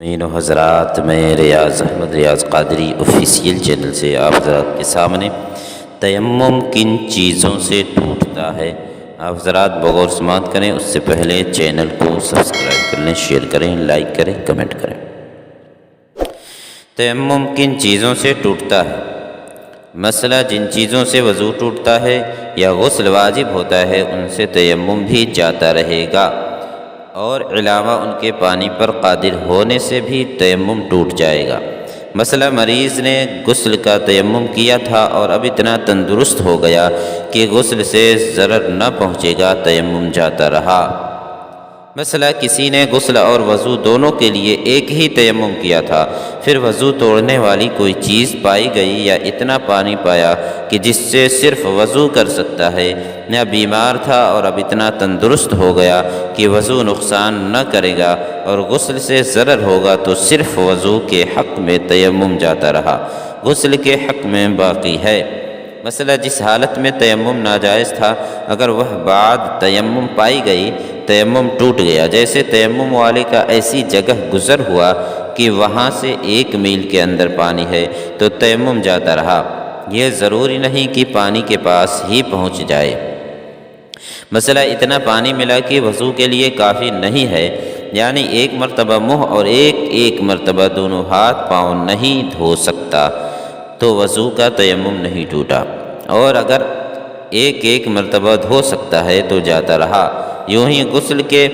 مین و حضرات، میں ریاض احمد ریاض قادری آفیشیل چینل سے آپ حضرات کے سامنے تیمم کن چیزوں سے ٹوٹتا ہے، آپ حضرات بغور سماعت کریں۔ اس سے پہلے چینل کو سبسکرائب کر لیں، شیئر کریں، لائک کریں، کمنٹ کریں۔ تیمم کن چیزوں سے ٹوٹتا ہے؟ مسئلہ جن چیزوں سے وضو ٹوٹتا ہے یا غسل واجب ہوتا ہے ان سے تیمم بھی جاتا رہے گا، اور علاوہ ان کے پانی پر قادر ہونے سے بھی تیمم ٹوٹ جائے گا۔ مثلا مریض نے غسل کا تیمم کیا تھا اور اب اتنا تندرست ہو گیا کہ غسل سے ضرر نہ پہنچے گا، تیمم جاتا رہا۔ مثلا کسی نے غسل اور وضو دونوں کے لیے ایک ہی تیمم کیا تھا، پھر وضو توڑنے والی کوئی چیز پائی گئی یا اتنا پانی پایا کہ جس سے صرف وضو کر سکتا ہے، یا بیمار تھا اور اب اتنا تندرست ہو گیا کہ وضو نقصان نہ کرے گا اور غسل سے ضرر ہوگا، تو صرف وضو کے حق میں تیمم جاتا رہا، غسل کے حق میں باقی ہے۔ مثلا جس حالت میں تیمم ناجائز تھا، اگر وہ بعد تیمم پائی گئی، تیمم ٹوٹ گیا۔ جیسے تیمم والے کا ایسی جگہ گزر ہوا کہ وہاں سے 1 میل کے اندر پانی ہے تو تیمم جاتا رہا، یہ ضروری نہیں کہ پانی کے پاس ہی پہنچ جائے۔ مثلا اتنا پانی ملا کہ وضو کے لیے کافی نہیں ہے، یعنی 1 مرتبہ منہ اور ایک مرتبہ دونوں ہاتھ پاؤں نہیں دھو سکتا، تو وضو کا تیمم نہیں ٹوٹا، اور اگر ایک مرتبہ دھو سکتا ہے تو جاتا رہا۔ یوں ہی غسل کے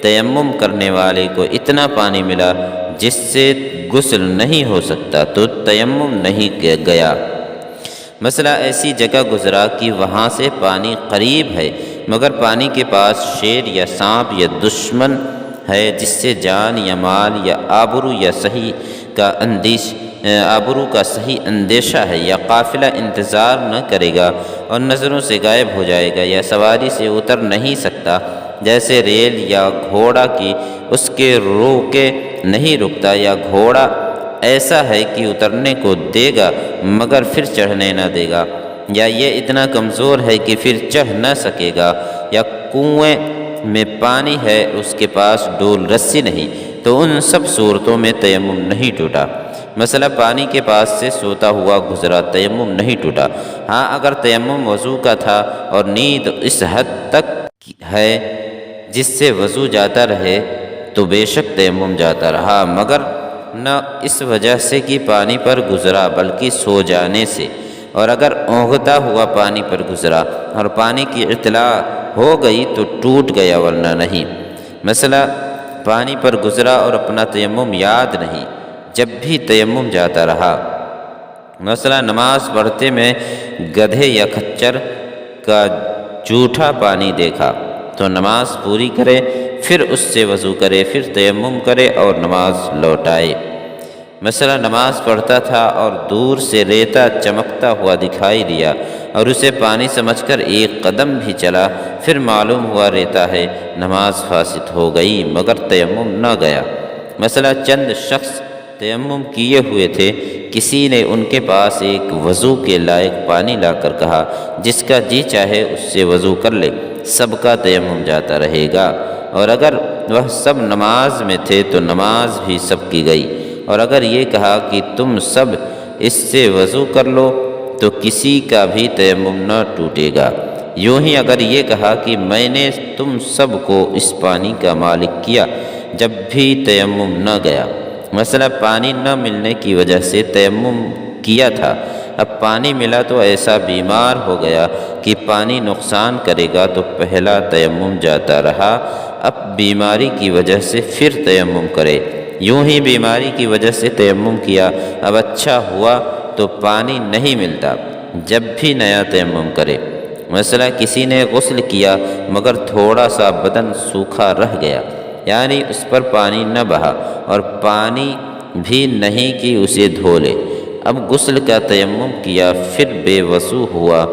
تیمم کرنے والے کو اتنا پانی ملا جس سے غسل نہیں ہو سکتا، تو تیمم نہیں گیا۔ مثلا ایسی جگہ گزرا کہ وہاں سے پانی قریب ہے مگر پانی کے پاس شیر یا سانپ یا دشمن ہے جس سے جان یا مال یا آبرو کا صحیح اندیشہ ہے، یا قافلہ انتظار نہ کرے گا اور نظروں سے غائب ہو جائے گا، یا سواری سے اتر نہیں سکتا، جیسے ریل یا گھوڑا کی اس کے روکے نہیں رکتا، یا گھوڑا ایسا ہے کہ اترنے کو دے گا مگر پھر چڑھنے نہ دے گا، یا یہ اتنا کمزور ہے کہ پھر چڑھ نہ سکے گا، یا کنویں میں پانی ہے اس کے پاس ڈول رسی نہیں، تو ان سب صورتوں میں تیمم نہیں ٹوٹا۔ مثلا پانی کے پاس سے سوتا ہوا گزرا، تیمم نہیں ٹوٹا۔ ہاں اگر تیمم وضو کا تھا اور نیند اس حد تک ہے جس سے وضو جاتا رہے تو بے شک تیمم جاتا رہا، مگر نہ اس وجہ سے کہ پانی پر گزرا بلکہ سو جانے سے، اور اگر اونگھتا ہوا پانی پر گزرا اور پانی کی اطلاع ہو گئی تو ٹوٹ گیا ورنہ نہیں۔ مثلا پانی پر گزرا اور اپنا تیمم یاد نہیں، جب بھی تیمم جاتا رہا۔ مثلا نماز پڑھتے میں گدھے یا خچر کا جھوٹا پانی دیکھا تو نماز پوری کرے، پھر اس سے وضو کرے، پھر تیمم کرے اور نماز لوٹائے۔ مثلا نماز پڑھتا تھا اور دور سے ریتا چمکتا ہوا دکھائی دیا اور اسے پانی سمجھ کر 1 قدم بھی چلا، پھر معلوم ہوا ریتا ہے، نماز فاسد ہو گئی مگر تیمم نہ گیا۔ مثلا چند شخص تیمم کیے ہوئے تھے، کسی نے ان کے پاس ایک وضو کے لائق پانی لا کر کہا، جس کا جی چاہے اس سے وضو کر لے، سب کا تیمم جاتا رہے گا، اور اگر وہ سب نماز میں تھے تو نماز بھی سب کی گئی، اور اگر یہ کہا کہ تم سب اس سے وضو کر لو تو کسی کا بھی تیمم نہ ٹوٹے گا۔ یوں ہی اگر یہ کہا کہ میں نے تم سب کو اس پانی کا مالک کیا، جب بھی تیمم نہ گیا۔ مثلا پانی نہ ملنے کی وجہ سے تیمم کیا تھا، اب پانی ملا تو ایسا بیمار ہو گیا کہ پانی نقصان کرے گا، تو پہلا تیمم جاتا رہا، اب بیماری کی وجہ سے پھر تیمم کرے۔ یوں ہی بیماری کی وجہ سے تیمم کیا، اب اچھا ہوا تو پانی نہیں ملتا، جب بھی نیا تیمم کرے۔ مثلا کسی نے غسل کیا مگر تھوڑا سا بدن سوکھا رہ گیا، یعنی اس پر پانی نہ بہا اور پانی بھی نہیں کہ اسے دھو لے، اب غسل کا تیمم کیا، پھر بے وضو ہوا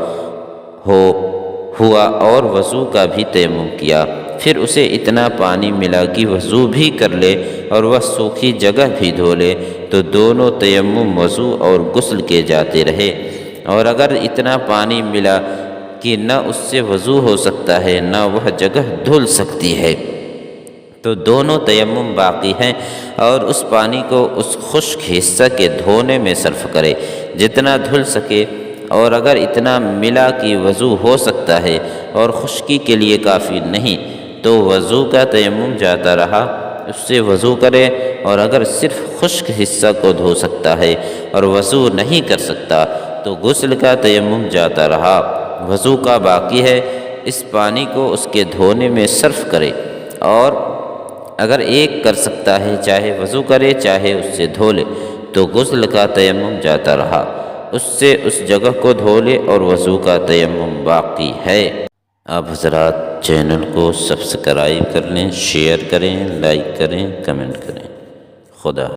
اور وضو کا بھی تیمم کیا، پھر اسے اتنا پانی ملا کہ وضو بھی کر لے اور وہ سوکھی جگہ بھی دھو لے، تو دونوں تیمم وضو اور غسل کے جاتے رہے۔ اور اگر اتنا پانی ملا کہ نہ اس سے وضو ہو سکتا ہے نہ وہ جگہ دھل سکتی ہے، تو دونوں تیمم باقی ہیں، اور اس پانی کو اس خشک حصہ کے دھونے میں صرف کرے جتنا دھل سکے، اور اگر اتنا ملا کہ وضو ہو سکتا ہے اور خشکی کے لیے کافی نہیں تو وضو کا تیمم جاتا رہا، اس سے وضو کرے، اور اگر صرف خشک حصہ کو دھو سکتا ہے اور وضو نہیں کر سکتا تو غسل کا تیمم جاتا رہا، وضو کا باقی ہے، اس پانی کو اس کے دھونے میں صرف کرے، اور اگر ایک کر سکتا ہے چاہے وضو کرے چاہے اس سے دھو لے تو غسل کا تیمم جاتا رہا، اس سے اس جگہ کو دھو لے اور وضو کا تیمم باقی ہے۔ آپ حضرات چینل کو سبسکرائب کر لیں، شیئر کریں، لائک کریں، کمنٹ کریں۔ خدا